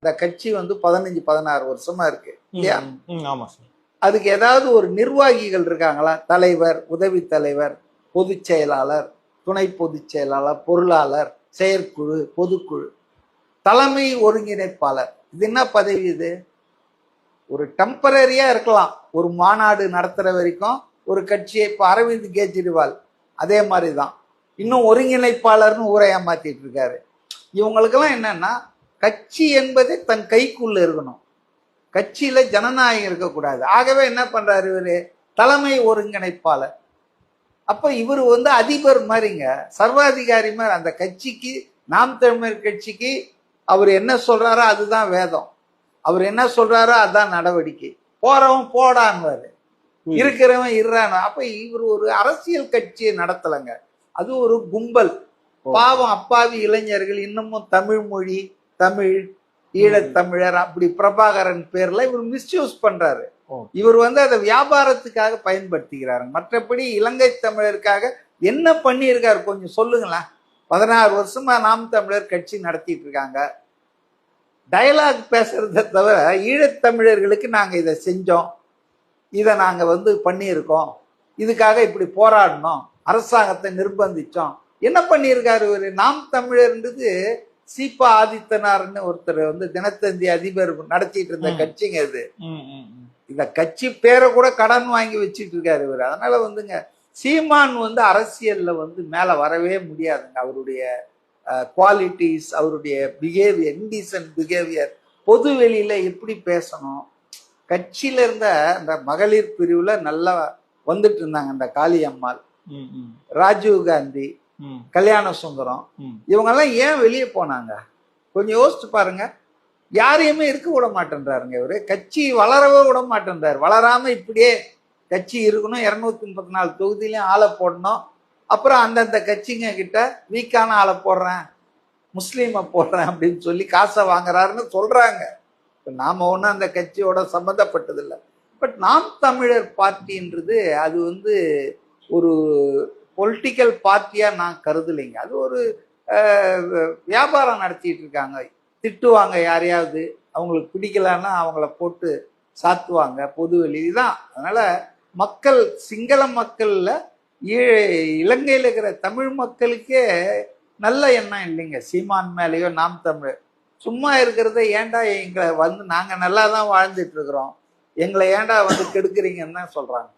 இந்த கட்சி வந்து 15-16 வருஷமா இருக்கு இல்லையா? ஆமா சார். அதுக்கு ஏதாவது ஒரு நிர்வாகிகள் இருக்காங்களா? தலைவர், உதவி தலைவர், பொதுச் செயலாளர், துணை பொதுச் செயலாளர், பொருளாளர், செயற்குழு, பொதுக்குழு, தலைமை ஒருங்கிணைப்பாளர். இது என்ன பதவி? இது ஒரு டெம்பரரியா இருக்கலாம். ஒரு மாநாடு நடத்துற வரைக்கும் ஒரு கட்சியை, இப்ப அரவிந்த் கெஜ்ரிவால் அதே மாதிரிதான், இன்னும் ஒருங்கிணைப்பாளர்னு ஊரை ஏமாத்திட்டு இருக்காரு. இவங்களுக்கெல்லாம் என்னன்னா, கட்சி என்பது தன் கைக்குள்ள இருக்கணும், கட்சியில ஜனநாயகம் இருக்கக்கூடாது. ஆகவே என்ன பண்றாரு இவரு? தலைமை ஒருங்கிணைப்பாளர். அப்ப இவர் வந்து அதிபர் மாதிரிங்க, சர்வாதிகாரி மாதிரி. அந்த கட்சிக்கு, நாம் தமிழர் கட்சிக்கு அவர் என்ன சொல்றாரோ அதுதான் வேதம், அவர் என்ன சொல்றாரோ அதுதான் நடவடிக்கை. போறவன் போடான்வாரு, இருக்கிறவன் இருறான். அப்ப இவர் ஒரு அரசியல் கட்சியை நடத்தலைங்க, அது ஒரு கும்பல். பாவம் அப்பாவி இளைஞர்கள் இன்னமும் தமிழ் மொழி, தமிழ், ஈழத்தமிழர் அப்படி பிரபாகரன் பேர்ல இவர் மிஸ்யூஸ் பண்றாரு. இவர் வந்து அதை வியாபாரத்துக்காக பயன்படுத்திக்கிறாரு. மற்றபடி இலங்கை தமிழருக்காக என்ன பண்ணியிருக்காரு கொஞ்சம் சொல்லுங்களேன். 16 வருஷமா நாம் தமிழர் கட்சி நடத்திட்டு இருக்காங்க. டயலாக் பேசுறதை தவிர ஈழத்தமிழர்களுக்கு நாங்க இதை செஞ்சோம், இதை நாங்க வந்து பண்ணியிருக்கோம், இதுக்காக இப்படி போராடினோம், அரசாங்கத்தை நிர்பந்திச்சோம், என்ன பண்ணியிருக்காரு இவரு? நாம் தமிழர்ன்றது சீபா ஆதித்தனார்னு ஒருத்தர் வந்து தினத்தந்தி அதிபர் நடத்திட்டு இருந்த கட்சிங்க இது. இந்த கட்சி பேரை கூட கடன் வாங்கி வச்சிட்டு இருக்காரு இவர். அதனால வந்துங்க, சீமான் வந்து அரசியல்ல வந்து மேல வரவே முடியாதுங்க. அவருடைய குவாலிட்டிஸ், அவருடைய பிஹேவியர், இன்டீசன்ட் பிஹேவியர், பொது வெளியில எப்படி பேசணும். கட்சியில இருந்த இந்த மகளிர் பிரிவுல நல்லா வந்துட்டு இருந்தாங்க இந்த காளியம்மாள், ராஜீவ் காந்தி, கல்யாண சுந்தரம், இவங்கெல்லாம் ஏன் வெளியே போனாங்க? கொஞ்சம் யோசிச்சு பாருங்க. யாரையுமே இருக்க விட மாட்டேன்றாருங்க இவரு. கட்சி வளரவே விட மாட்டேன்றாரு. வளராம இப்படியே கட்சி இருக்கணும், 234 தொகுதியிலையும் ஆளை போடணும், அப்புறம் அந்தந்த கட்சிங்க கிட்ட வீக்கான ஆளை போடுறேன், முஸ்லீமை போடுறேன் அப்படின்னு சொல்லி காசை வாங்குறாருன்னு சொல்றாங்க. நாம ஒன்றும் அந்த கட்சியோட சம்மந்தப்பட்டதில்லை. பட் நாம் தமிழர் பார்ட்டின்றது அது வந்து ஒரு பொலிட்டிக்கல் பார்ட்டியா நான் கருதலைங்க. அது ஒரு வியாபாரம் நடத்திட்டு இருக்காங்க. திட்டுவாங்க யாரையாவது, அவங்களுக்கு பிடிக்கலன்னா அவங்கள போட்டு சாத்துவாங்க பொது வெளிதான். அதனால மக்கள், சிங்கள மக்கள்ல இலங்கையில் இருக்கிற தமிழ் மக்களுக்கே நல்ல எண்ணம் இல்லைங்க சீமான் மேலேயோ நாம் தமிழர். சும்மா இருக்கிறத ஏன்டா எங்களை வந்து, நாங்க நல்லா தான் வாழ்ந்துட்டு இருக்கிறோம், எங்களை ஏன்டா வந்து கெடுக்குறீங்கன்னு தான் சொல்றாங்க.